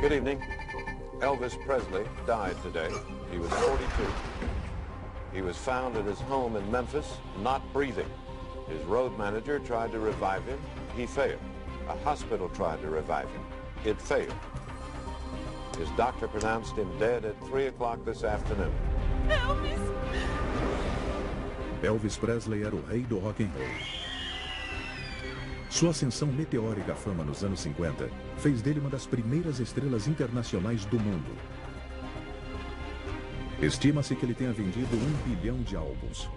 Good evening. Elvis Presley died today. He was 42. He was found at his home in Memphis, not breathing. His road manager tried to revive him. He failed. A hospital tried to revive him. It failed. His doctor pronounced him dead at 3 o'clock this afternoon. Elvis! Elvis Presley era o rei do rock and roll. Sua ascensão meteórica à fama nos anos 50 fez dele uma das primeiras estrelas internacionais do mundo. Estima-se que ele tenha vendido 1 bilhão de álbuns.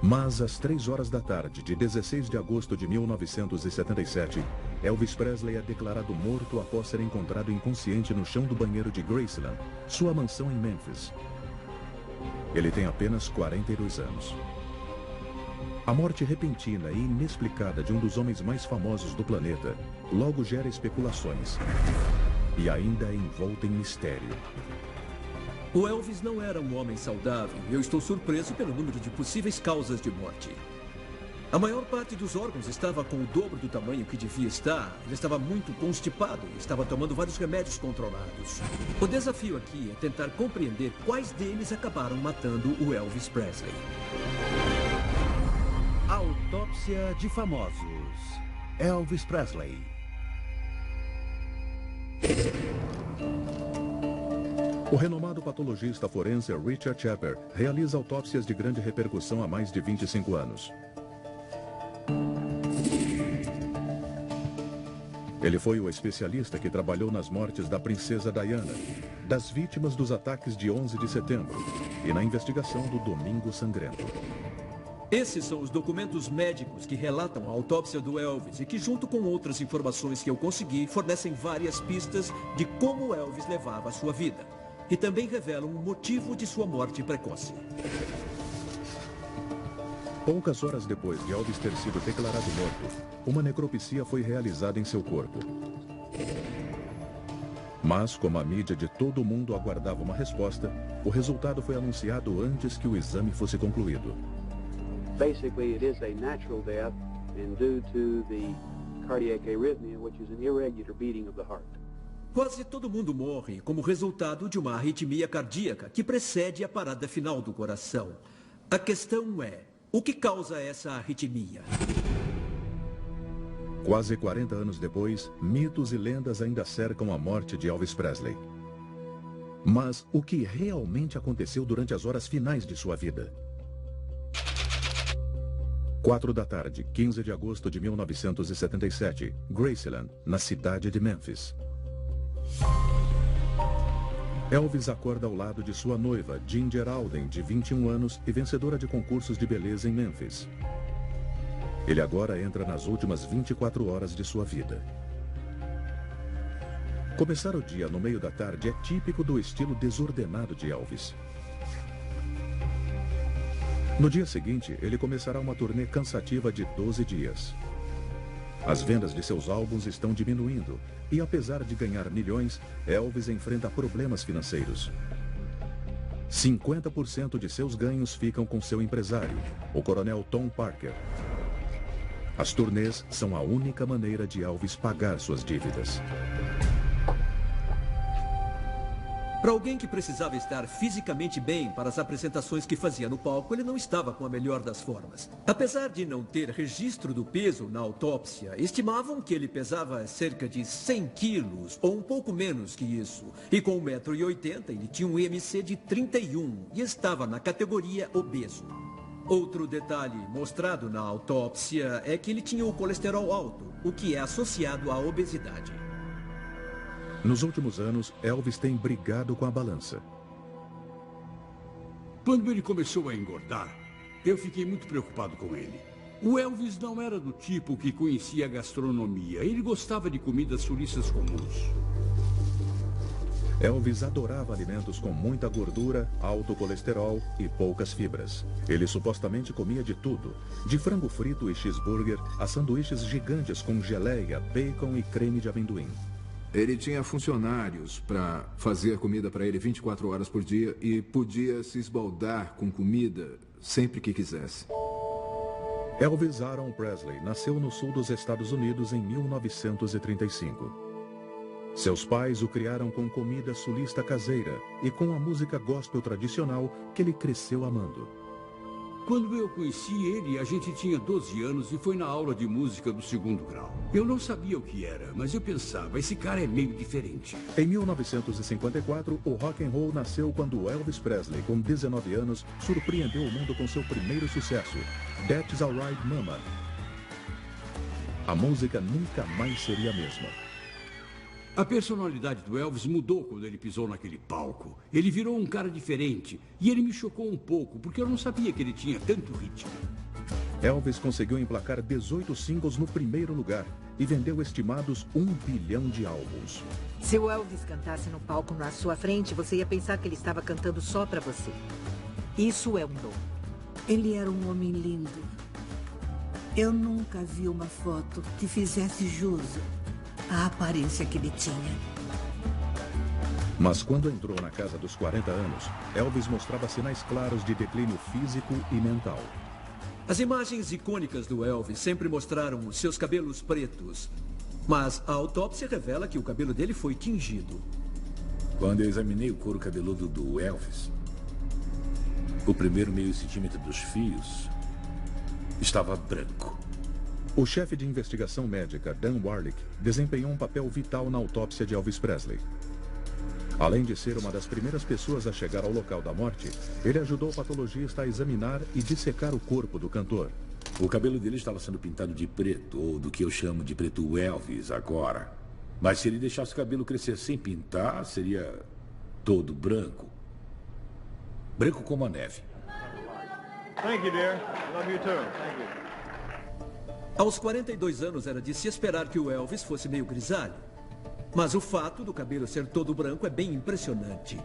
Mas às 3 horas da tarde de 16 de agosto de 1977, Elvis Presley é declarado morto após ser encontrado inconsciente no chão do banheiro de Graceland, sua mansão em Memphis. Ele tem apenas 42 anos. A morte repentina e inexplicada de um dos homens mais famosos do planeta logo gera especulações e ainda é envolta em mistério. O Elvis não era um homem saudável e eu estou surpreso pelo número de possíveis causas de morte. A maior parte dos órgãos estava com o dobro do tamanho que devia estar. Ele estava muito constipado e estava tomando vários remédios controlados. O desafio aqui é tentar compreender quais deles acabaram matando o Elvis Presley. Autópsia de famosos. Elvis Presley. O renomado patologista forense Richard Shepard realiza autópsias de grande repercussão há mais de 25 anos. Ele foi o especialista que trabalhou nas mortes da princesa Diana, das vítimas dos ataques de 11 de setembro e na investigação do Domingo Sangrento. Esses são os documentos médicos que relatam a autópsia do Elvis e que, junto com outras informações que eu consegui, fornecem várias pistas de como Elvis levava a sua vida. E também revelam o motivo de sua morte precoce. Poucas horas depois de Elvis ter sido declarado morto, uma necropsia foi realizada em seu corpo. Mas, como a mídia de todo o mundo aguardava uma resposta, o resultado foi anunciado antes que o exame fosse concluído. Basically, it is a natural death and due to the cardiac arrhythmia, which is an irregular beating of the heart. Quase todo mundo morre como resultado de uma arritmia cardíaca que precede a parada final do coração. A questão é, o que causa essa arritmia? Quase 40 anos depois, mitos e lendas ainda cercam a morte de Elvis Presley. Mas o que realmente aconteceu durante as horas finais de sua vida? 4 da tarde, 15 de agosto de 1977, Graceland, na cidade de Memphis. Elvis acorda ao lado de sua noiva, Ginger Alden, de 21 anos e vencedora de concursos de beleza em Memphis. Ele agora entra nas últimas 24 horas de sua vida. Começar o dia no meio da tarde é típico do estilo desordenado de Elvis. No dia seguinte, ele começará uma turnê cansativa de 12 dias. As vendas de seus álbuns estão diminuindo e, apesar de ganhar milhões, Elvis enfrenta problemas financeiros. 50% de seus ganhos ficam com seu empresário, o coronel Tom Parker. As turnês são a única maneira de Elvis pagar suas dívidas. Para alguém que precisava estar fisicamente bem para as apresentações que fazia no palco, ele não estava com a melhor das formas. Apesar de não ter registro do peso na autópsia, estimavam que ele pesava cerca de 100 quilos, ou um pouco menos que isso. E com 1,80 m, ele tinha um IMC de 31 e estava na categoria obeso. Outro detalhe mostrado na autópsia é que ele tinha o colesterol alto, o que é associado à obesidade. Nos últimos anos, Elvis tem brigado com a balança. Quando ele começou a engordar, eu fiquei muito preocupado com ele. O Elvis não era do tipo que conhecia a gastronomia. Ele gostava de comidas suíças comuns. Elvis adorava alimentos com muita gordura, alto colesterol e poucas fibras. Ele supostamente comia de tudo, de frango frito e cheeseburger a sanduíches gigantes com geleia, bacon e creme de amendoim. Ele tinha funcionários para fazer comida para ele 24 horas por dia e podia se esbaldar com comida sempre que quisesse. Elvis Aaron Presley nasceu no sul dos Estados Unidos em 1935. Seus pais o criaram com comida sulista caseira e com a música gospel tradicional que ele cresceu amando. Quando eu conheci ele, a gente tinha 12 anos e foi na aula de música do 2º grau. Eu não sabia o que era, mas eu pensava, esse cara é meio diferente. Em 1954, o rock and roll nasceu quando Elvis Presley, com 19 anos, surpreendeu o mundo com seu primeiro sucesso, That's Alright Mama. A música nunca mais seria a mesma. A personalidade do Elvis mudou quando ele pisou naquele palco. Ele virou um cara diferente e ele me chocou um pouco, porque eu não sabia que ele tinha tanto ritmo. Elvis conseguiu emplacar 18 singles no primeiro lugar e vendeu estimados 1 bilhão de álbuns. Se o Elvis cantasse no palco na sua frente, você ia pensar que ele estava cantando só para você. Isso é um dom. Ele era um homem lindo. Eu nunca vi uma foto que fizesse jus à aparência que ele tinha. Mas quando entrou na casa dos 40 anos, Elvis mostrava sinais claros de declínio físico e mental. As imagens icônicas do Elvis sempre mostraram os seus cabelos pretos. Mas a autópsia revela que o cabelo dele foi tingido. Quando eu examinei o couro cabeludo do Elvis, o primeiro meio centímetro dos fios estava branco. O chefe de investigação médica, Dan Warlick, desempenhou um papel vital na autópsia de Elvis Presley. Além de ser uma das primeiras pessoas a chegar ao local da morte, ele ajudou o patologista a examinar e dissecar o corpo do cantor. O cabelo dele estava sendo pintado de preto, ou do que eu chamo de preto Elvis agora. Mas se ele deixasse o cabelo crescer sem pintar, seria todo branco. Branco como a neve. Thank you, dear. Love you too. Thank you. Aos 42 anos era de se esperar que o Elvis fosse meio grisalho. Mas o fato do cabelo ser todo branco é bem impressionante.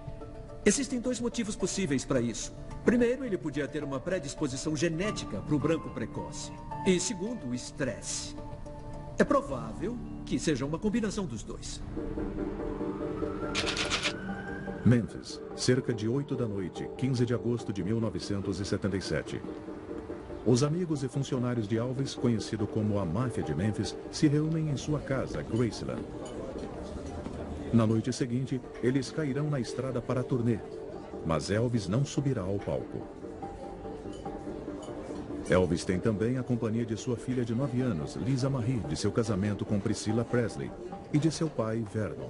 Existem 2 motivos possíveis para isso. Primeiro, ele podia ter uma predisposição genética para o branco precoce. E segundo, o estresse. É provável que seja uma combinação dos 2. Memphis, cerca de 8 da noite, 15 de agosto de 1977. Os amigos e funcionários de Elvis, conhecido como a Máfia de Memphis, se reúnem em sua casa, Graceland. Na noite seguinte, eles cairão na estrada para a turnê, mas Elvis não subirá ao palco. Elvis tem também a companhia de sua filha de 9 anos, Lisa Marie, de seu casamento com Priscilla Presley, e de seu pai, Vernon.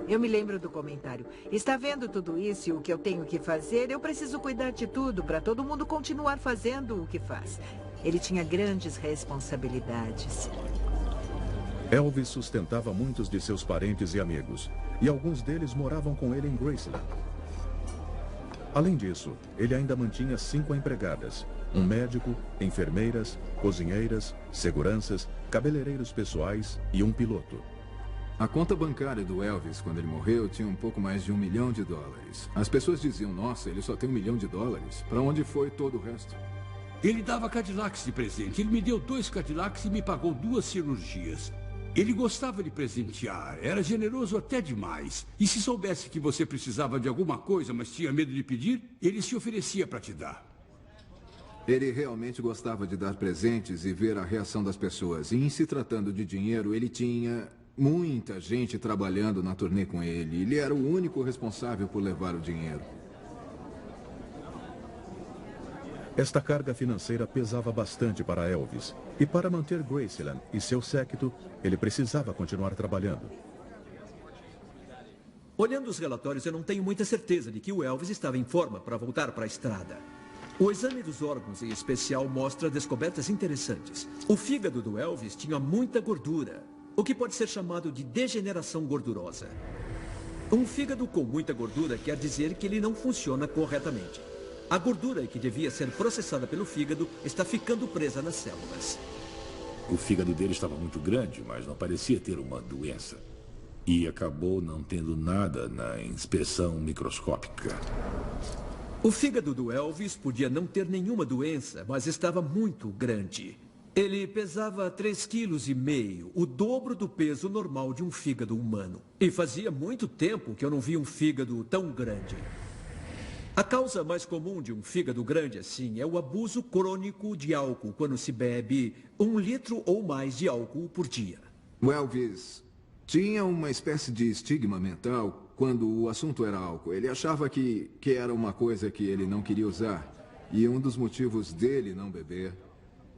Eu me lembro do comentário. Está vendo tudo isso e o que eu tenho que fazer? Eu preciso cuidar de tudo para todo mundo continuar fazendo o que faz. Ele tinha grandes responsabilidades. Elvis sustentava muitos de seus parentes e amigos, e alguns deles moravam com ele em Graceland. Além disso, ele ainda mantinha 5 empregadas, um médico, enfermeiras, cozinheiras, seguranças, cabeleireiros pessoais e um piloto. A conta bancária do Elvis, quando ele morreu, tinha um pouco mais de $1 milhão. As pessoas diziam, nossa, ele só tem $1 milhão. Para onde foi todo o resto? Ele dava Cadillacs de presente. Ele me deu 2 Cadillacs e me pagou 2 cirurgias. Ele gostava de presentear, era generoso até demais. E se soubesse que você precisava de alguma coisa, mas tinha medo de pedir, ele se oferecia para te dar. Ele realmente gostava de dar presentes e ver a reação das pessoas. E em se tratando de dinheiro, ele tinha muita gente trabalhando na turnê com ele. Ele era o único responsável por levar o dinheiro. Esta carga financeira pesava bastante para Elvis. E para manter Graceland e seu séquito, ele precisava continuar trabalhando. Olhando os relatórios, eu não tenho muita certeza de que o Elvis estava em forma para voltar para a estrada. O exame dos órgãos, em especial, mostra descobertas interessantes. O fígado do Elvis tinha muita gordura, o que pode ser chamado de degeneração gordurosa. Um fígado com muita gordura quer dizer que ele não funciona corretamente. A gordura que devia ser processada pelo fígado está ficando presa nas células. O fígado dele estava muito grande, mas não parecia ter uma doença. E acabou não tendo nada na inspeção microscópica. O fígado do Elvis podia não ter nenhuma doença, mas estava muito grande. Ele pesava 3,5 kg, o dobro do peso normal de um fígado humano. E fazia muito tempo que eu não vi um fígado tão grande. A causa mais comum de um fígado grande assim é o abuso crônico de álcool, quando se bebe 1 litro ou mais de álcool por dia. O Elvis tinha uma espécie de estigma mental quando o assunto era álcool. Ele achava que era uma coisa que ele não queria usar. E um dos motivos dele não beber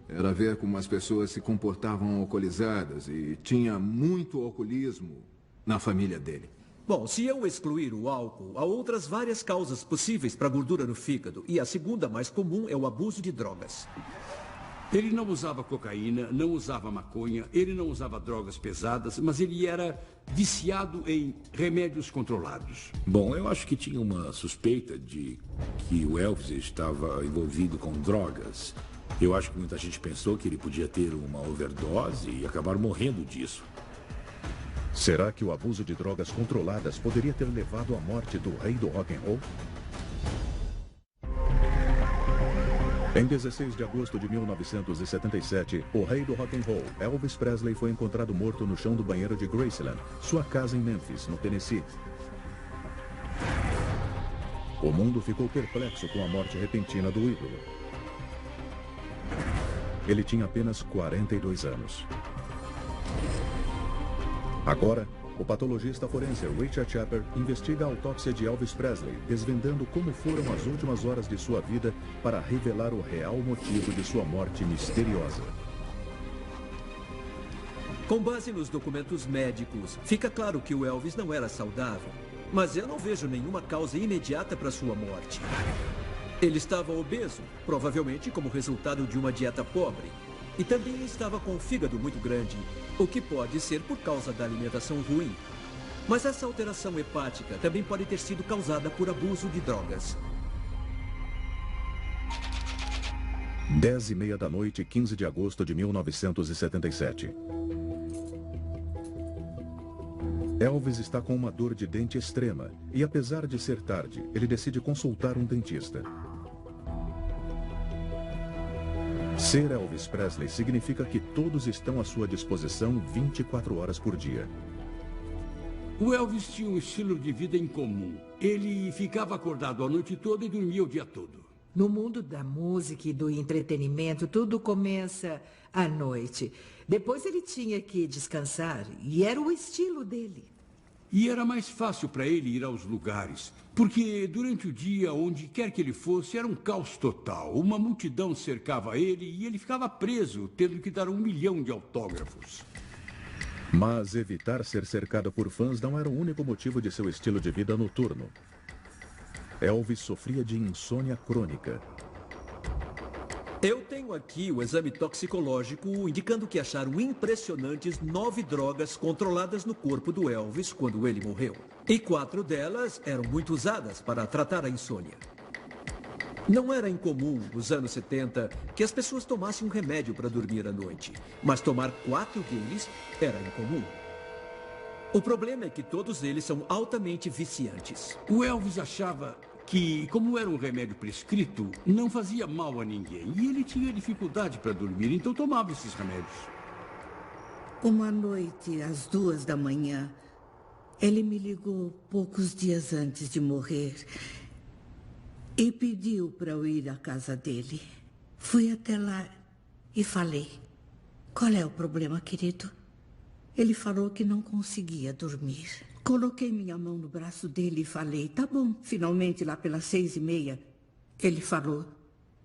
era ver como as pessoas se comportavam alcoolizadas, e tinha muito alcoolismo na família dele. Bom, se eu excluir o álcool, há outras várias causas possíveis para gordura no fígado. E a segunda mais comum é o abuso de drogas. Ele não usava cocaína, não usava maconha, ele não usava drogas pesadas, mas ele era viciado em remédios controlados. Bom, eu acho que tinha uma suspeita de que o Elvis estava envolvido com drogas. Eu acho que muita gente pensou que ele podia ter uma overdose e acabar morrendo disso. Será que o abuso de drogas controladas poderia ter levado à morte do rei do rock and roll? Em 16 de agosto de 1977, o rei do rock and roll, Elvis Presley, foi encontrado morto no chão do banheiro de Graceland, sua casa em Memphis, no Tennessee. O mundo ficou perplexo com a morte repentina do ídolo. Ele tinha apenas 42 anos. Agora, o patologista forense Richard Shepard investiga a autópsia de Elvis Presley, desvendando como foram as últimas horas de sua vida para revelar o real motivo de sua morte misteriosa. Com base nos documentos médicos, fica claro que o Elvis não era saudável, mas eu não vejo nenhuma causa imediata para sua morte. Ele estava obeso, provavelmente como resultado de uma dieta pobre. E também estava com o fígado muito grande, o que pode ser por causa da alimentação ruim. Mas essa alteração hepática também pode ter sido causada por abuso de drogas. 10h30 da noite, 15 de agosto de 1977. Elvis está com uma dor de dente extrema e, apesar de ser tarde, ele decide consultar um dentista. Ser Elvis Presley significa que todos estão à sua disposição 24 horas por dia. O Elvis tinha um estilo de vida incomum. Ele ficava acordado a noite toda e dormia o dia todo. No mundo da música e do entretenimento, tudo começa à noite. Depois ele tinha que descansar, e era o estilo dele. E era mais fácil para ele ir aos lugares, porque durante o dia, onde quer que ele fosse, era um caos total. Uma multidão cercava ele e ele ficava preso, tendo que dar 1 milhão de autógrafos. Mas evitar ser cercado por fãs não era o único motivo de seu estilo de vida noturno. Elvis sofria de insônia crônica. Eu tenho aqui o exame toxicológico indicando que acharam impressionantes 9 drogas controladas no corpo do Elvis quando ele morreu. E 4 delas eram muito usadas para tratar a insônia. Não era incomum, nos anos 70, que as pessoas tomassem um remédio para dormir à noite. Mas tomar 4 deles era incomum. O problema é que todos eles são altamente viciantes. O Elvis achava que, como era um remédio prescrito, não fazia mal a ninguém. E ele tinha dificuldade para dormir, então tomava esses remédios. Uma noite, às 2 da manhã, ele me ligou poucos dias antes de morrer e pediu para eu ir à casa dele. Fui até lá e falei: "Qual é o problema, querido?" Ele falou que não conseguia dormir. Coloquei minha mão no braço dele e falei: "Tá bom." Finalmente, lá pelas 6h30, ele falou: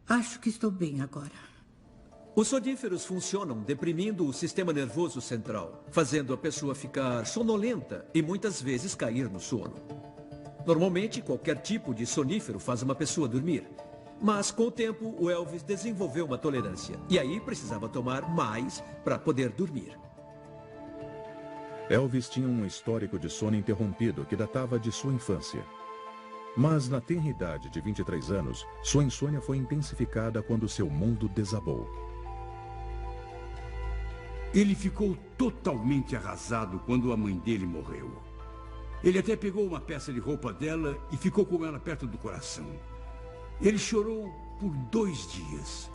"Acho que estou bem agora." Os soníferos funcionam deprimindo o sistema nervoso central, fazendo a pessoa ficar sonolenta e muitas vezes cair no sono. Normalmente, qualquer tipo de sonífero faz uma pessoa dormir. Mas, com o tempo, o Elvis desenvolveu uma tolerância. E aí precisava tomar mais para poder dormir. Elvis tinha um histórico de sono interrompido que datava de sua infância. Mas na tenra idade de 23 anos, sua insônia foi intensificada quando seu mundo desabou. Ele ficou totalmente arrasado quando a mãe dele morreu. Ele até pegou uma peça de roupa dela e ficou com ela perto do coração. Ele chorou por 2 dias.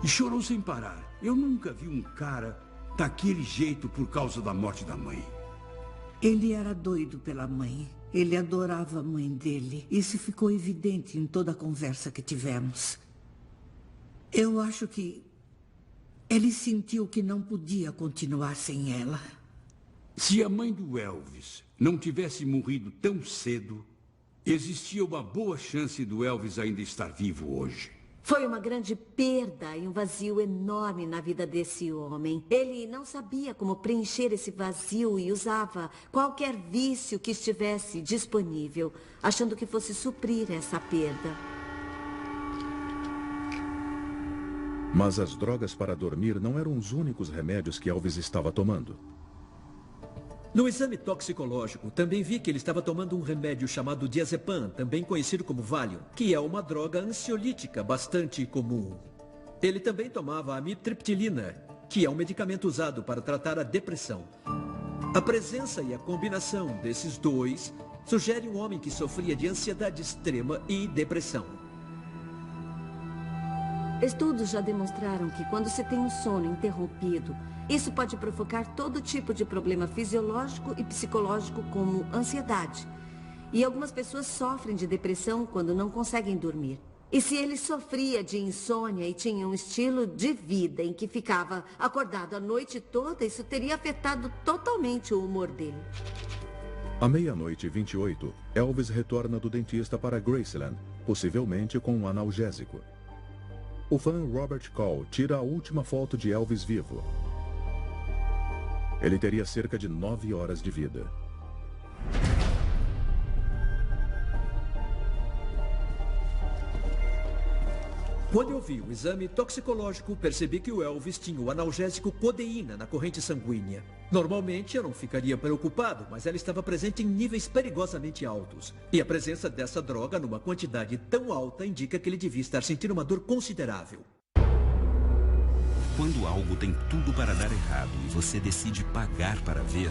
E chorou sem parar. Eu nunca vi um cara daquele jeito por causa da morte da mãe. Ele era doido pela mãe. Ele adorava a mãe dele. Isso ficou evidente em toda a conversa que tivemos. Eu acho que ele sentiu que não podia continuar sem ela. Se a mãe do Elvis não tivesse morrido tão cedo, existia uma boa chance do Elvis ainda estar vivo hoje. Foi uma grande perda e um vazio enorme na vida desse homem. Ele não sabia como preencher esse vazio e usava qualquer vício que estivesse disponível, achando que fosse suprir essa perda. Mas as drogas para dormir não eram os únicos remédios que Elvis estava tomando. No exame toxicológico, também vi que ele estava tomando um remédio chamado diazepam, também conhecido como Valium, que é uma droga ansiolítica bastante comum. Ele também tomava amitriptilina, que é um medicamento usado para tratar a depressão. A presença e a combinação desses dois sugere um homem que sofria de ansiedade extrema e depressão. Estudos já demonstraram que quando se tem um sono interrompido, isso pode provocar todo tipo de problema fisiológico e psicológico, como ansiedade. E algumas pessoas sofrem de depressão quando não conseguem dormir. E se ele sofria de insônia e tinha um estilo de vida em que ficava acordado a noite toda, isso teria afetado totalmente o humor dele. À 00:28, Elvis retorna do dentista para Graceland, possivelmente com um analgésico. O fã Robert Call tira a última foto de Elvis vivo. Ele teria cerca de 9 horas de vida. Quando eu vi o exame toxicológico, percebi que o Elvis tinha o analgésico codeína na corrente sanguínea. Normalmente eu não ficaria preocupado, mas ela estava presente em níveis perigosamente altos. E a presença dessa droga numa quantidade tão alta indica que ele devia estar sentindo uma dor considerável. Quando algo tem tudo para dar errado e você decide pagar para ver...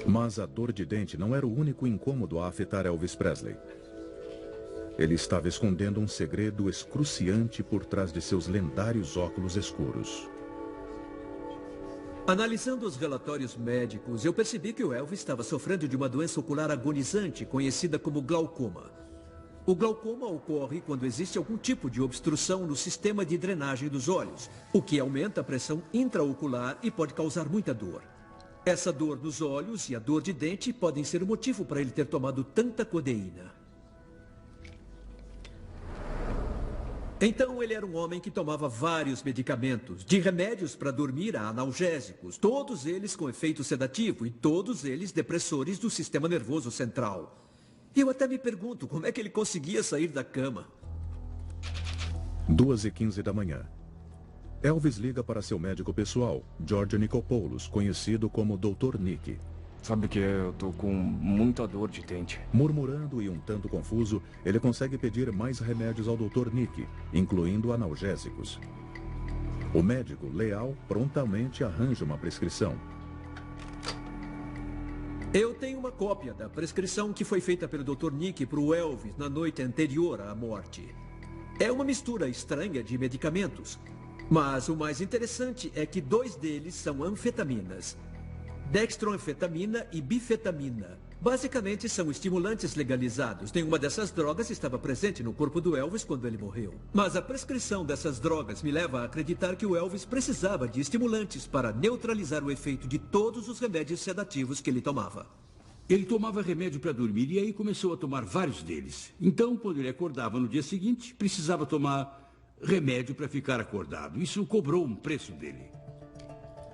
Mas a dor de dente não era o único incômodo a afetar Elvis Presley. Ele estava escondendo um segredo excruciante por trás de seus lendários óculos escuros. Analisando os relatórios médicos, eu percebi que o Elvis estava sofrendo de uma doença ocular agonizante conhecida como glaucoma. O glaucoma ocorre quando existe algum tipo de obstrução no sistema de drenagem dos olhos, o que aumenta a pressão intraocular e pode causar muita dor. Essa dor nos olhos e a dor de dente podem ser o motivo para ele ter tomado tanta codeína. Então ele era um homem que tomava vários medicamentos, de remédios para dormir a analgésicos, todos eles com efeito sedativo e todos eles depressores do sistema nervoso central. Eu até me pergunto como é que ele conseguia sair da cama. 2:15 da manhã. Elvis liga para seu médico pessoal, George Nikolopoulos, conhecido como Dr. Nick. Sabe que eu tô com muita dor de dente. Murmurando e um tanto confuso, ele consegue pedir mais remédios ao Dr. Nick, incluindo analgésicos. O médico, leal, prontamente arranja uma prescrição. Eu tenho uma cópia da prescrição que foi feita pelo Dr. Nick para o Elvis na noite anterior à morte. É uma mistura estranha de medicamentos, mas o mais interessante é que 2 deles são anfetaminas. Dextroanfetamina e bifetamina. Basicamente são estimulantes legalizados. Nenhuma dessas drogas estava presente no corpo do Elvis quando ele morreu. Mas a prescrição dessas drogas me leva a acreditar que o Elvis precisava de estimulantes para neutralizar o efeito de todos os remédios sedativos que ele tomava. Ele tomava remédio para dormir e aí começou a tomar vários deles. Então, quando ele acordava no dia seguinte, precisava tomar remédio para ficar acordado. Isso cobrou um preço dele.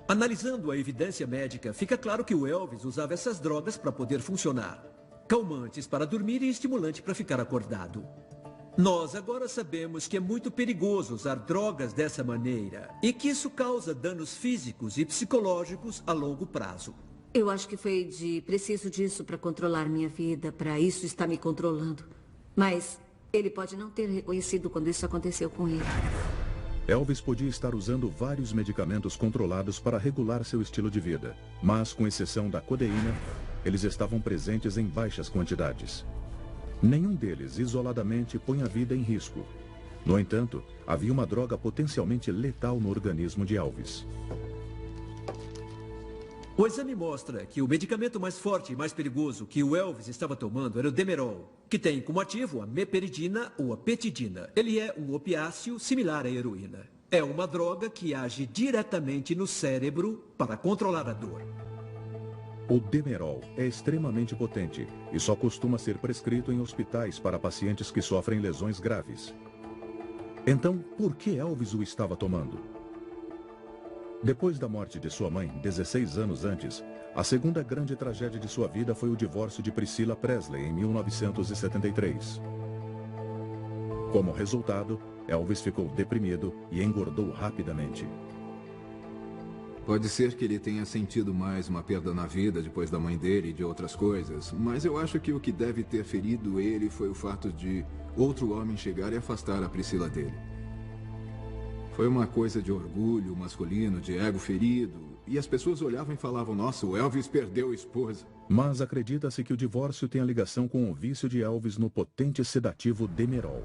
Analisando a evidência médica, fica claro que o Elvis usava essas drogas para poder funcionar. Calmantes para dormir e estimulante para ficar acordado. Nós agora sabemos que é muito perigoso usar drogas dessa maneira e que isso causa danos físicos e psicológicos a longo prazo. Eu acho que foi de preciso disso para controlar minha vida, para isso estar me controlando. Mas ele pode não ter reconhecido quando isso aconteceu com ele. Elvis podia estar usando vários medicamentos controlados para regular seu estilo de vida, mas, com exceção da codeína, eles estavam presentes em baixas quantidades. Nenhum deles, isoladamente, põe a vida em risco. No entanto, havia uma droga potencialmente letal no organismo de Elvis. O exame mostra que o medicamento mais forte e mais perigoso que o Elvis estava tomando era o Demerol, que tem como ativo a meperidina ou a petidina. Ele é um opiáceo similar à heroína. É uma droga que age diretamente no cérebro para controlar a dor. O Demerol é extremamente potente e só costuma ser prescrito em hospitais para pacientes que sofrem lesões graves. Então, por que Elvis o estava tomando? Depois da morte de sua mãe, 16 anos antes, a segunda grande tragédia de sua vida foi o divórcio de Priscilla Presley em 1973. Como resultado, Elvis ficou deprimido e engordou rapidamente. Pode ser que ele tenha sentido mais uma perda na vida depois da mãe dele e de outras coisas, mas eu acho que o que deve ter ferido ele foi o fato de outro homem chegar e afastar a Priscilla dele. Foi uma coisa de orgulho masculino, de ego ferido, e as pessoas olhavam e falavam, nossa, o Elvis perdeu a esposa. Mas acredita-se que o divórcio tenha ligação com o vício de Elvis no potente sedativo Demerol.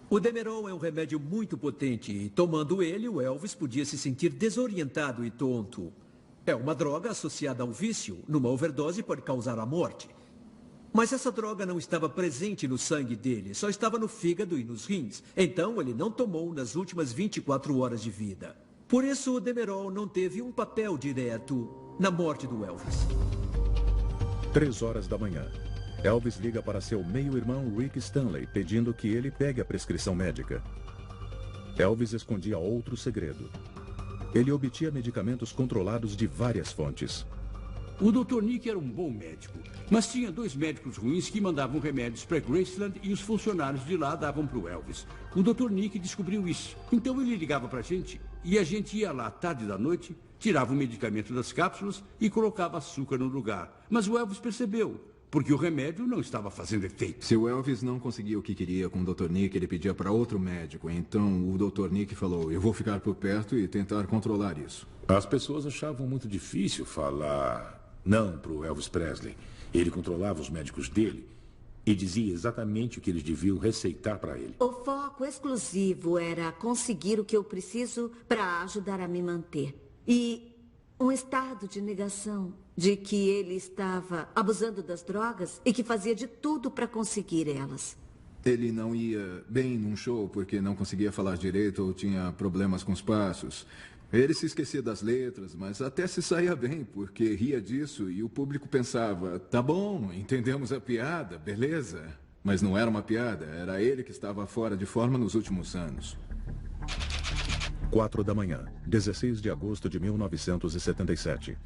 O Demerol é um remédio muito potente e, tomando ele, o Elvis podia se sentir desorientado e tonto. É uma droga associada ao vício. Numa overdose pode causar a morte. Mas essa droga não estava presente no sangue dele, só estava no fígado e nos rins. Então ele não tomou nas últimas 24 horas de vida. Por isso o Demerol não teve um papel direto na morte do Elvis. 3 horas da manhã. Elvis liga para seu meio-irmão Rick Stanley, pedindo que ele pegue a prescrição médica. Elvis escondia outro segredo. Ele obtinha medicamentos controlados de várias fontes. O Dr. Nick era um bom médico, mas tinha 2 médicos ruins que mandavam remédios para Graceland e os funcionários de lá davam para o Elvis. O Dr. Nick descobriu isso, então ele ligava para a gente e a gente ia lá à tarde da noite, tirava o medicamento das cápsulas e colocava açúcar no lugar. Mas o Elvis percebeu, porque o remédio não estava fazendo efeito. Se o Elvis não conseguia o que queria com o Dr. Nick, ele pedia para outro médico. Então o Dr. Nick falou, eu vou ficar por perto e tentar controlar isso. As pessoas achavam muito difícil falar não para o Elvis Presley. Ele controlava os médicos dele e dizia exatamente o que eles deviam receitar para ele. O foco exclusivo era conseguir o que eu preciso para ajudar a me manter. E um estado de negação de que ele estava abusando das drogas e que fazia de tudo para conseguir elas. Ele não ia bem num show porque não conseguia falar direito ou tinha problemas com os passos. Ele se esquecia das letras, mas até se saía bem, porque ria disso e o público pensava, tá bom, entendemos a piada, beleza. Mas não era uma piada, era ele que estava fora de forma nos últimos anos. 4 da manhã, 16 de agosto de 1977.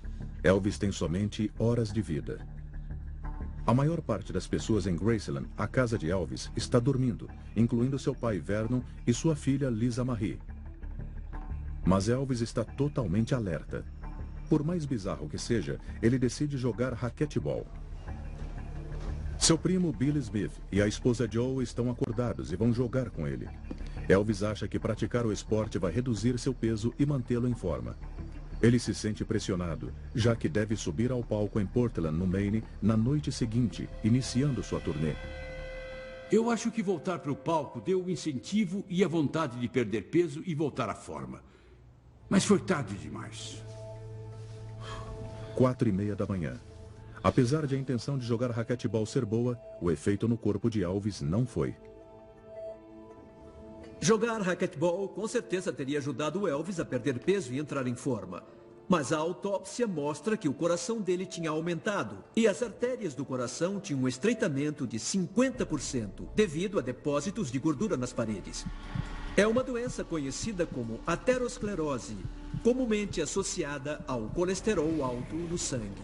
Elvis tem somente horas de vida. A maior parte das pessoas em Graceland, a casa de Elvis, está dormindo, incluindo seu pai Vernon e sua filha Lisa Marie. Mas Elvis está totalmente alerta. Por mais bizarro que seja, ele decide jogar raquetebol. Seu primo Billy Smith e a esposa Joe estão acordados e vão jogar com ele. Elvis acha que praticar o esporte vai reduzir seu peso e mantê-lo em forma. Ele se sente pressionado, já que deve subir ao palco em Portland, no Maine, na noite seguinte, iniciando sua turnê. Eu acho que voltar para o palco deu o incentivo e a vontade de perder peso e voltar à forma. Mas foi tarde demais. 4:30 da manhã. Apesar de a intenção de jogar raquetebol ser boa, o efeito no corpo de Elvis não foi. Jogar raquetebol com certeza teria ajudado o Elvis a perder peso e entrar em forma. Mas a autópsia mostra que o coração dele tinha aumentado e as artérias do coração tinham um estreitamento de 50% devido a depósitos de gordura nas paredes. É uma doença conhecida como aterosclerose, comumente associada ao colesterol alto no sangue.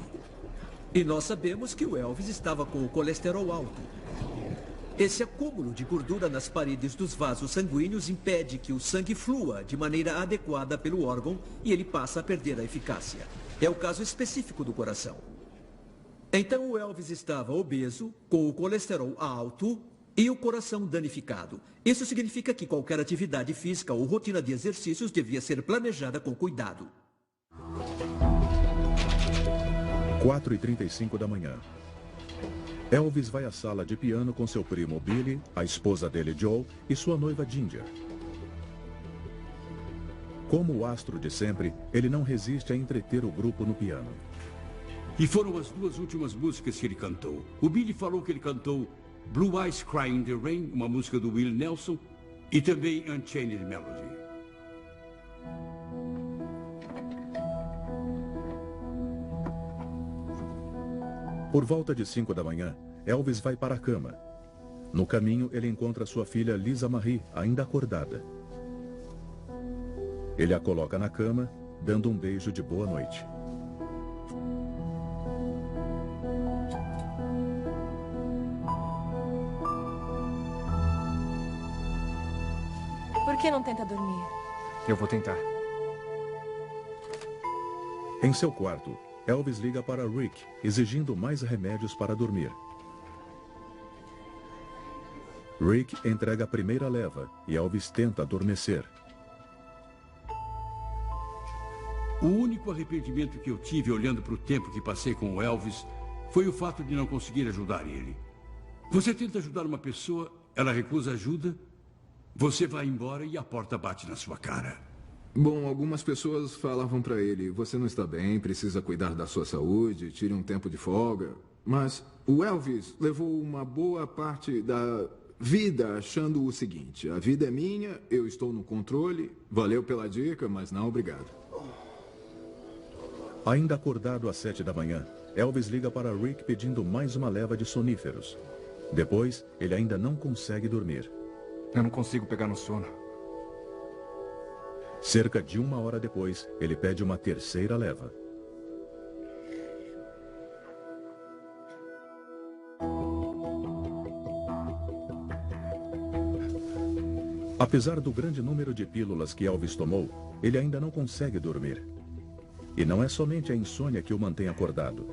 E nós sabemos que o Elvis estava com o colesterol alto. Esse acúmulo de gordura nas paredes dos vasos sanguíneos impede que o sangue flua de maneira adequada pelo órgão e ele passa a perder a eficácia. É o caso específico do coração. Então o Elvis estava obeso, com o colesterol alto e o coração danificado. Isso significa que qualquer atividade física ou rotina de exercícios devia ser planejada com cuidado. 4:35 da manhã. Elvis vai à sala de piano com seu primo Billy, a esposa dele Joe e sua noiva Ginger. Como o astro de sempre, ele não resiste a entreter o grupo no piano. E foram as duas últimas músicas que ele cantou. O Billy falou que ele cantou Blue Eyes Cry in the Rain, uma música do Willie Nelson, e também Unchained Melody. Por volta de 5 da manhã, Elvis vai para a cama. No caminho, ele encontra sua filha Lisa Marie, ainda acordada. Ele a coloca na cama, dando um beijo de boa noite. Por que não tenta dormir? Eu vou tentar. Em seu quarto, Elvis liga para Rick, exigindo mais remédios para dormir. Rick entrega a primeira leva e Elvis tenta adormecer. O único arrependimento que eu tive olhando para o tempo que passei com o Elvis foi o fato de não conseguir ajudar ele. Você tenta ajudar uma pessoa, ela recusa ajuda, você vai embora e a porta bate na sua cara. Bom, algumas pessoas falavam para ele, você não está bem, precisa cuidar da sua saúde, tire um tempo de folga. Mas o Elvis levou uma boa parte da vida achando o seguinte, a vida é minha, eu estou no controle, valeu pela dica, mas não obrigado. Ainda acordado às 7 da manhã, Elvis liga para Rick pedindo mais uma leva de soníferos. Depois, ele ainda não consegue dormir. Eu não consigo pegar no sono. Cerca de 1 hora depois, ele pede uma terceira leva. Apesar do grande número de pílulas que Elvis tomou, ele ainda não consegue dormir. E não é somente a insônia que o mantém acordado.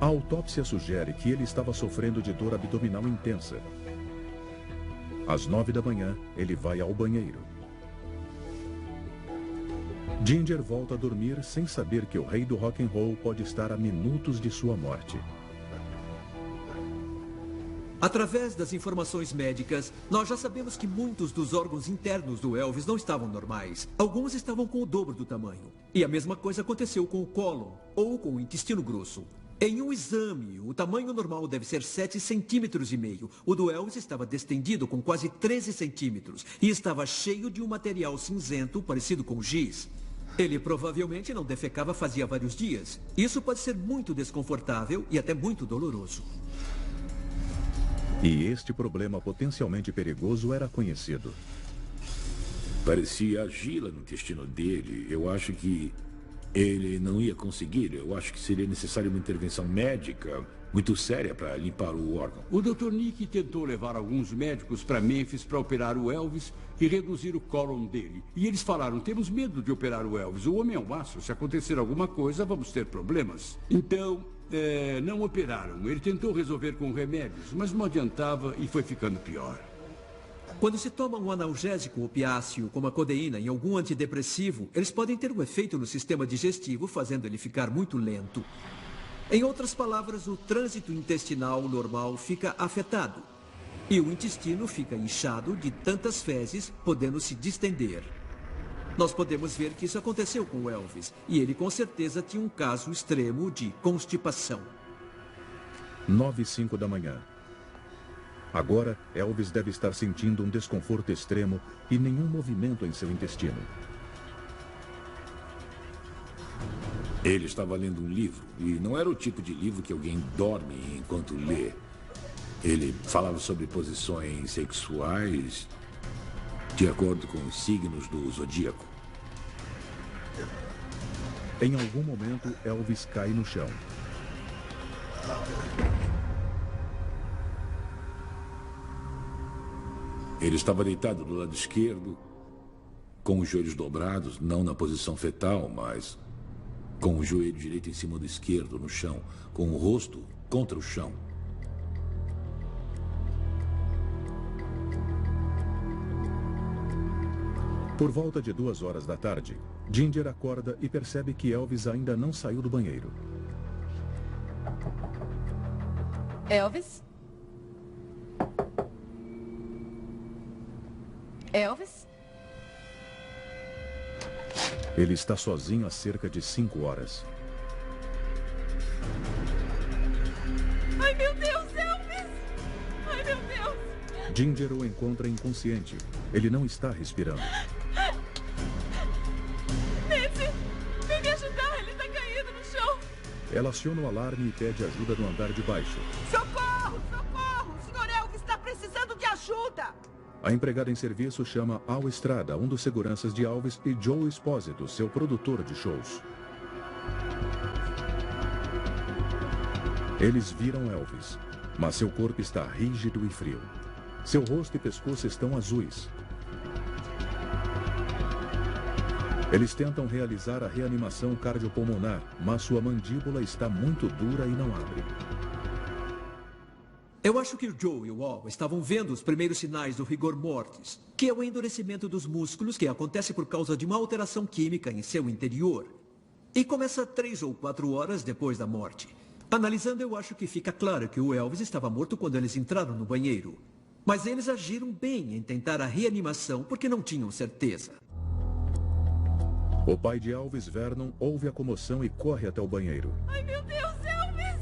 A autópsia sugere que ele estava sofrendo de dor abdominal intensa. Às 9 da manhã, ele vai ao banheiro. Ginger volta a dormir sem saber que o rei do rock and roll pode estar a minutos de sua morte. Através das informações médicas, nós já sabemos que muitos dos órgãos internos do Elvis não estavam normais. Alguns estavam com o dobro do tamanho. E a mesma coisa aconteceu com o cólon, ou com o intestino grosso. Em um exame, o tamanho normal deve ser 7,5 centímetros. O do Elvis estava distendido com quase 13 centímetros e estava cheio de um material cinzento parecido com giz. Ele provavelmente não defecava fazia vários dias. Isso pode ser muito desconfortável e até muito doloroso. E este problema potencialmente perigoso era conhecido. Parecia argila no intestino dele. Eu acho que ele não ia conseguir. Eu acho que seria necessária uma intervenção médica muito séria para limpar o órgão. O Dr. Nick tentou levar alguns médicos para Memphis para operar o Elvis e reduzir o cólon dele. E eles falaram, temos medo de operar o Elvis. O homem é um aço. Se acontecer alguma coisa, vamos ter problemas. Então, não operaram. Ele tentou resolver com remédios, mas não adiantava e foi ficando pior. Quando se toma um analgésico opiáceo, como a codeína, em algum antidepressivo, eles podem ter um efeito no sistema digestivo, fazendo ele ficar muito lento. Em outras palavras, o trânsito intestinal normal fica afetado. E o intestino fica inchado de tantas fezes, podendo se distender. Nós podemos ver que isso aconteceu com o Elvis, e ele com certeza tinha um caso extremo de constipação. 9h05 da manhã. Agora, Elvis deve estar sentindo um desconforto extremo e nenhum movimento em seu intestino. Ele estava lendo um livro, e não era o tipo de livro que alguém dorme enquanto lê. Ele falava sobre posições sexuais de acordo com os signos do zodíaco. Em algum momento, Elvis cai no chão. Ele estava deitado do lado esquerdo, com os joelhos dobrados, não na posição fetal, mas com o joelho direito em cima do esquerdo, no chão, com o rosto contra o chão. Por volta de 2 horas da tarde, Ginger acorda e percebe que Elvis ainda não saiu do banheiro. Elvis? Elvis? Ele está sozinho há cerca de 5 horas. Ai, meu Deus, Elvis! Ai, meu Deus! Ginger o encontra inconsciente. Ele não está respirando. Nancy, vem me ajudar, ele está caído no chão. Ela aciona o alarme e pede ajuda no andar de baixo. Socorro! Socorro! O Sr. Elvis está precisando de ajuda! A empregada em serviço chama Al Estrada, um dos seguranças de Elvis, e Joe Esposito, seu produtor de shows. Eles viram Elvis, mas seu corpo está rígido e frio. Seu rosto e pescoço estão azuis. Eles tentam realizar a reanimação cardiopulmonar, mas sua mandíbula está muito dura e não abre. Eu acho que o Joe e o Al estavam vendo os primeiros sinais do rigor mortis, que é o endurecimento dos músculos que acontece por causa de uma alteração química em seu interior. E começa 3 ou 4 horas depois da morte. Analisando, eu acho que fica claro que o Elvis estava morto quando eles entraram no banheiro. Mas eles agiram bem em tentar a reanimação porque não tinham certeza. O pai de Elvis, Vernon, ouve a comoção e corre até o banheiro. Ai, meu Deus, Elvis!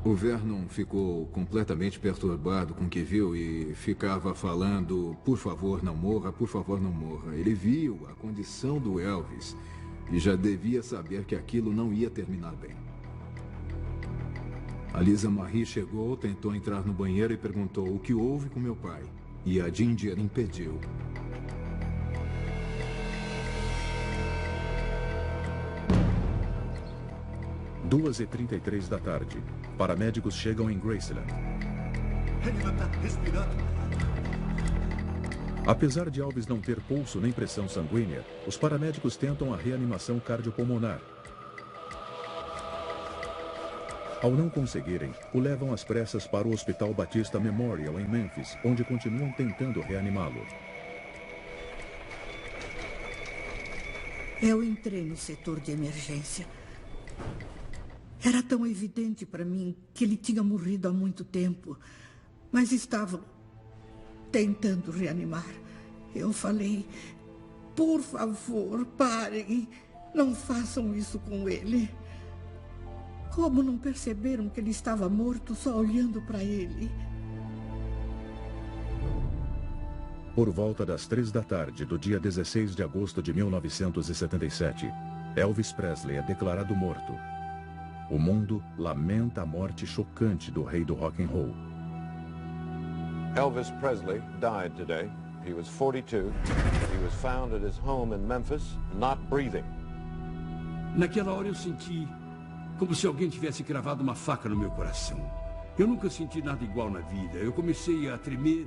O Vernon ficou completamente perturbado com o que viu e ficava falando, por favor, não morra, por favor, não morra. Ele viu a condição do Elvis e já devia saber que aquilo não ia terminar bem. A Lisa Marie chegou, tentou entrar no banheiro e perguntou o que houve com meu pai. E a Ginger impediu. Às 2h33 da tarde, paramédicos chegam em Graceland. Ele não está respirando. Apesar de Elvis não ter pulso nem pressão sanguínea, os paramédicos tentam a reanimação cardiopulmonar. Ao não conseguirem, o levam às pressas para o Hospital Batista Memorial, em Memphis, onde continuam tentando reanimá-lo. Eu entrei no setor de emergência. Era tão evidente para mim que ele tinha morrido há muito tempo, mas estavam tentando reanimar. Eu falei, por favor, parem, não façam isso com ele. Como não perceberam que ele estava morto só olhando para ele? Por volta das 3 da tarde do dia 16 de agosto de 1977, Elvis Presley é declarado morto. O mundo lamenta a morte chocante do rei do rock and roll. Elvis Presley died today. He was 42. He was found at his home in Memphis, not breathing. Naquela hora eu senti como se alguém tivesse cravado uma faca no meu coração. Eu nunca senti nada igual na vida. Eu comecei a tremer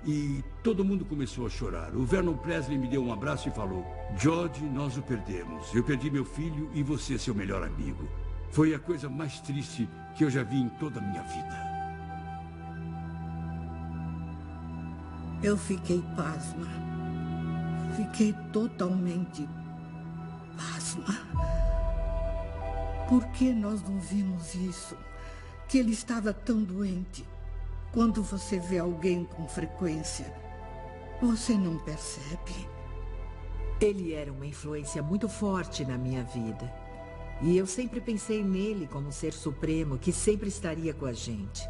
e todo mundo começou a chorar. O Vernon Presley me deu um abraço e falou: George, nós o perdemos. Eu perdi meu filho e você, seu melhor amigo. Foi a coisa mais triste que eu já vi em toda a minha vida. Eu fiquei pasma. Fiquei totalmente pasma. Por que nós não vimos isso? Que ele estava tão doente. Quando você vê alguém com frequência, você não percebe. Ele era uma influência muito forte na minha vida. E eu sempre pensei nele como um ser supremo que sempre estaria com a gente.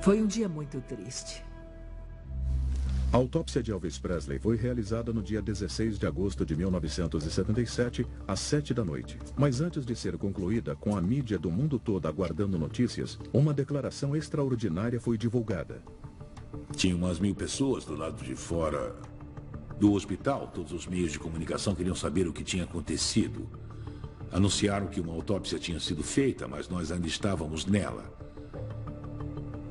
Foi um dia muito triste. A autópsia de Elvis Presley foi realizada no dia 16 de agosto de 1977, às 7 da noite. Mas antes de ser concluída, com a mídia do mundo todo aguardando notícias, uma declaração extraordinária foi divulgada. Tinha umas 1000 pessoas do lado de fora do hospital. Todos os meios de comunicação queriam saber o que tinha acontecido. Anunciaram que uma autópsia tinha sido feita, mas nós ainda estávamos nela.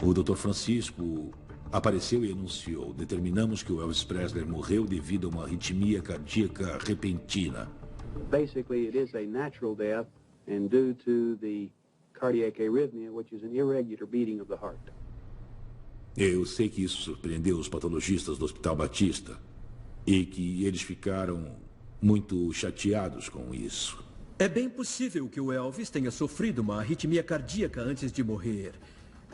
O Dr. Francisco apareceu e anunciou: determinamos que o Elvis Presley morreu devido a uma arritmia cardíaca repentina. Basically, it is a natural death and due to the cardiac arrhythmia, which is an irregular beating of the heart. Eu sei que isso surpreendeu os patologistas do Hospital Batista e que eles ficaram muito chateados com isso. É bem possível que o Elvis tenha sofrido uma arritmia cardíaca antes de morrer.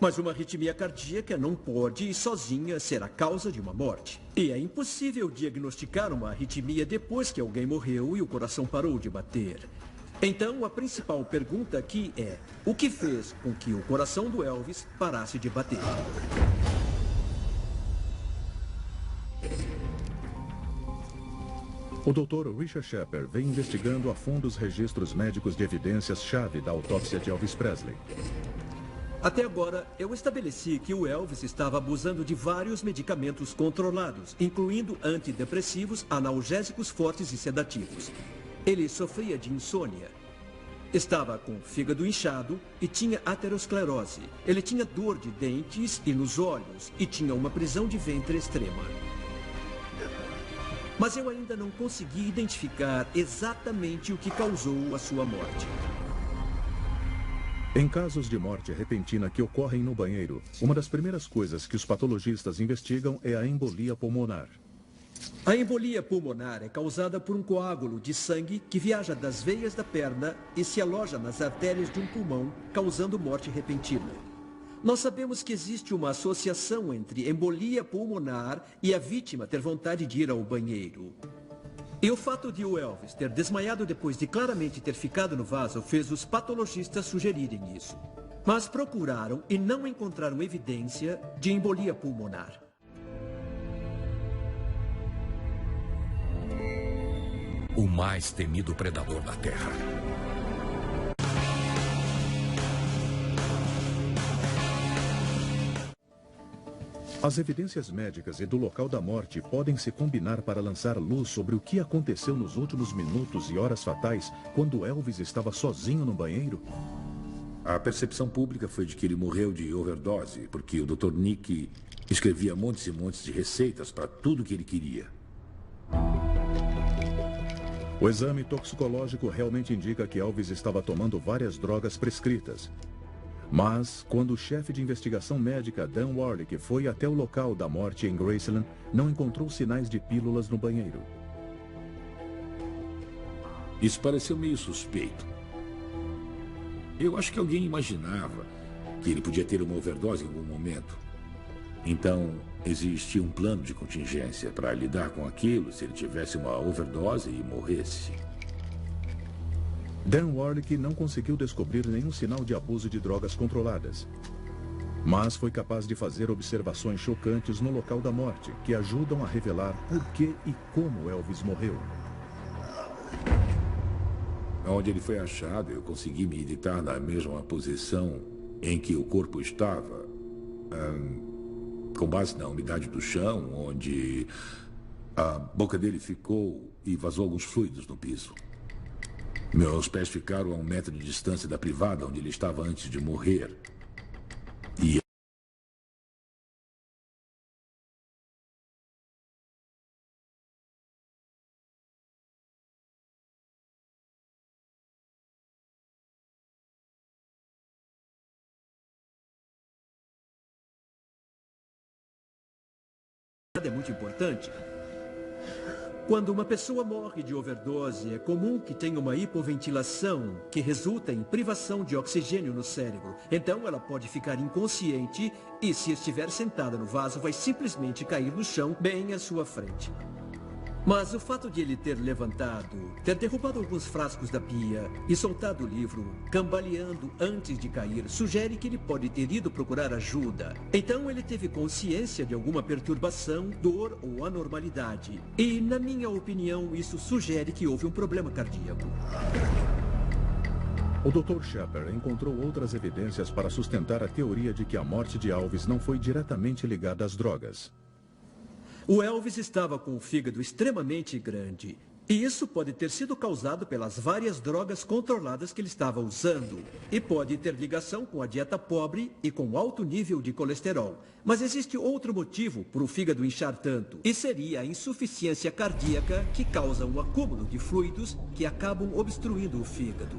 Mas uma arritmia cardíaca não pode sozinha ser a causa de uma morte. E é impossível diagnosticar uma arritmia depois que alguém morreu e o coração parou de bater. Então, a principal pergunta aqui é: o que fez com que o coração do Elvis parasse de bater? O Dr. Richard Shepard vem investigando a fundo os registros médicos de evidências-chave da autópsia de Elvis Presley. Até agora, eu estabeleci que o Elvis estava abusando de vários medicamentos controlados, incluindo antidepressivos, analgésicos fortes e sedativos. Ele sofria de insônia. Estava com o fígado inchado e tinha aterosclerose. Ele tinha dor de dentes e nos olhos e tinha uma prisão de ventre extrema. Mas eu ainda não consegui identificar exatamente o que causou a sua morte. Em casos de morte repentina que ocorrem no banheiro, uma das primeiras coisas que os patologistas investigam é a embolia pulmonar. A embolia pulmonar é causada por um coágulo de sangue que viaja das veias da perna e se aloja nas artérias de um pulmão, causando morte repentina. Nós sabemos que existe uma associação entre embolia pulmonar e a vítima ter vontade de ir ao banheiro. E o fato de o Elvis ter desmaiado depois de claramente ter ficado no vaso fez os patologistas sugerirem isso. Mas procuraram e não encontraram evidência de embolia pulmonar. O mais temido predador da Terra. As evidências médicas e do local da morte podem se combinar para lançar luz sobre o que aconteceu nos últimos minutos e horas fatais quando Elvis estava sozinho no banheiro? A percepção pública foi de que ele morreu de overdose, porque o Dr. Nick escrevia montes e montes de receitas para tudo que ele queria. O exame toxicológico realmente indica que Elvis estava tomando várias drogas prescritas. Mas, quando o chefe de investigação médica, Dan Warlick, foi até o local da morte em Graceland, não encontrou sinais de pílulas no banheiro. Isso pareceu meio suspeito. Eu acho que alguém imaginava que ele podia ter uma overdose em algum momento. Então, existia um plano de contingência para lidar com aquilo se ele tivesse uma overdose e morresse. Dan Warlick não conseguiu descobrir nenhum sinal de abuso de drogas controladas. Mas foi capaz de fazer observações chocantes no local da morte, que ajudam a revelar por que e como Elvis morreu. Onde ele foi achado, eu consegui me deitar na mesma posição em que o corpo estava, com base na umidade do chão, onde a boca dele ficou e vazou alguns fluidos no piso. Meus pés ficaram a 1 metro de distância da privada onde ele estava antes de morrer. E é muito importante. Quando uma pessoa morre de overdose, é comum que tenha uma hipoventilação que resulta em privação de oxigênio no cérebro. Então ela pode ficar inconsciente e, se estiver sentada no vaso, vai simplesmente cair no chão bem à sua frente. Mas o fato de ele ter levantado, ter derrubado alguns frascos da pia e soltado o livro, cambaleando antes de cair, sugere que ele pode ter ido procurar ajuda. Então ele teve consciência de alguma perturbação, dor ou anormalidade. E, na minha opinião, isso sugere que houve um problema cardíaco. O Dr. Shepard encontrou outras evidências para sustentar a teoria de que a morte de Elvis não foi diretamente ligada às drogas. O Elvis estava com o fígado extremamente grande. E isso pode ter sido causado pelas várias drogas controladas que ele estava usando. E pode ter ligação com a dieta pobre e com alto nível de colesterol. Mas existe outro motivo para o fígado inchar tanto. E seria a insuficiência cardíaca que causa um acúmulo de fluidos que acabam obstruindo o fígado.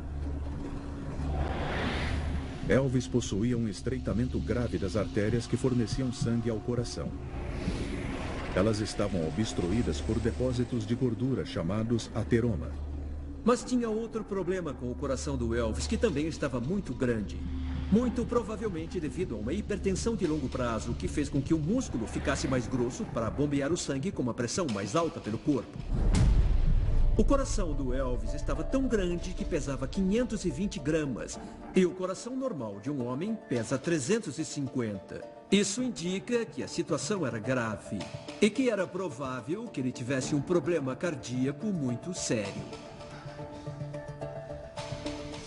Elvis possuía um estreitamento grave das artérias que forneciam sangue ao coração. Elas estavam obstruídas por depósitos de gordura chamados ateroma. Mas tinha outro problema com o coração do Elvis, que também estava muito grande. Muito provavelmente devido a uma hipertensão de longo prazo que fez com que o músculo ficasse mais grosso para bombear o sangue com uma pressão mais alta pelo corpo. O coração do Elvis estava tão grande que pesava 520 gramas e o coração normal de um homem pesa 350. Isso indica que a situação era grave e que era provável que ele tivesse um problema cardíaco muito sério.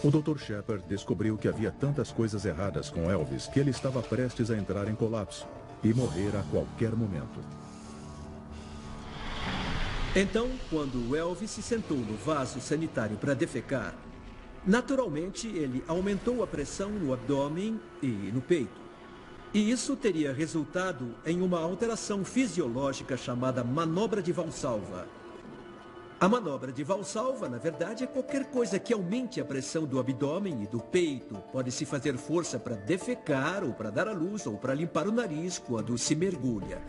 O Dr. Shepard descobriu que havia tantas coisas erradas com Elvis que ele estava prestes a entrar em colapso e morrer a qualquer momento. Então, quando o Elvis se sentou no vaso sanitário para defecar, naturalmente ele aumentou a pressão no abdômen e no peito. E isso teria resultado em uma alteração fisiológica chamada manobra de Valsalva. A manobra de Valsalva, na verdade, é qualquer coisa que aumente a pressão do abdômen e do peito. Pode-se fazer força para defecar, ou para dar à luz, ou para limpar o nariz quando se mergulha.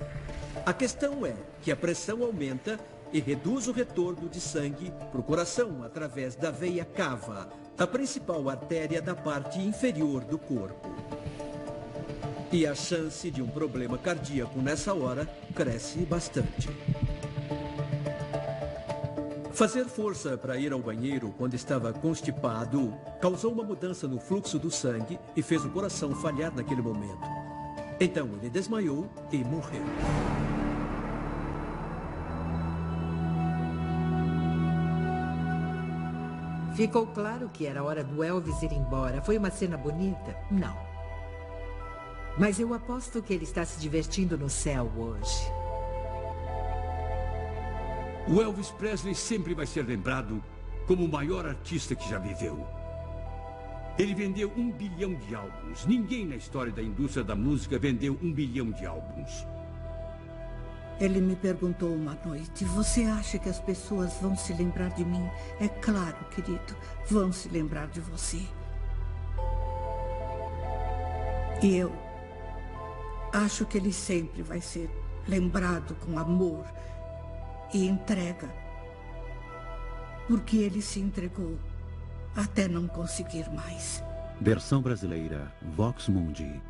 A questão é que a pressão aumenta e reduz o retorno de sangue para o coração através da veia cava, a principal artéria da parte inferior do corpo. E a chance de um problema cardíaco nessa hora cresce bastante. Fazer força para ir ao banheiro quando estava constipado causou uma mudança no fluxo do sangue e fez o coração falhar naquele momento. Então ele desmaiou e morreu. Ficou claro que era hora do Elvis ir embora. Foi uma cena bonita? Não. Mas eu aposto que ele está se divertindo no céu hoje. O Elvis Presley sempre vai ser lembrado como o maior artista que já viveu. Ele vendeu 1 bilhão de álbuns. Ninguém na história da indústria da música vendeu 1 bilhão de álbuns. Ele me perguntou uma noite, você acha que as pessoas vão se lembrar de mim? É claro, querido, vão se lembrar de você. E eu acho que ele sempre vai ser lembrado com amor e entrega, porque ele se entregou até não conseguir mais. Versão brasileira, Vox Mundi.